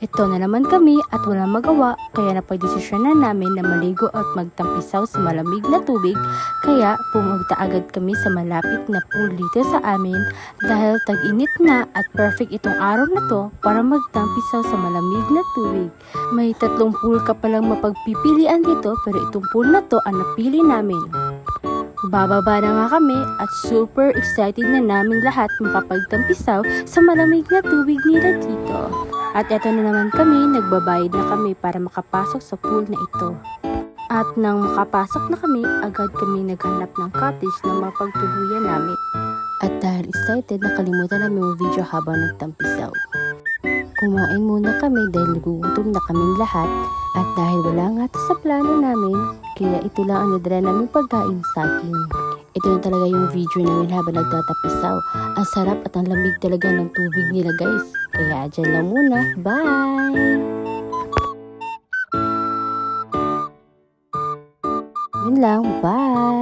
Ito na naman kami at walang magawa kaya napagdesisyonan namin na maligo at magtampisaw sa malamig na tubig kaya pumunta agad kami sa malapit na pool dito sa amin dahil tag-init na at perfect itong araw na to para magtampisaw sa malamig na tubig. May 3 pool ka palang mapagpipilian dito pero itong pool na to ang napili namin. Bababa na nga kami at super excited na naming lahat makapagtampisaw sa malamig na tubig nila dito. At eto na naman kami, nagbabayad na kami para makapasok sa pool na ito. At nang makapasok na kami, agad kami naghanap ng cottage na mapagtuluyan namin. At dahil excited, nakalimutan namin yung video habang nagtampisaw. Kumain muna kami dahil nagugutom na kaming lahat. At dahil wala nga ito sa plano namin, kaya ito lang ang nadala naming pagkain sa akin. Ito na talaga yung video namin habang nagtatapisaw. Ang sarap at ang lamig talaga ng tubig nila guys. Kaya dyan lang muna. Bye! Yun lang. Bye!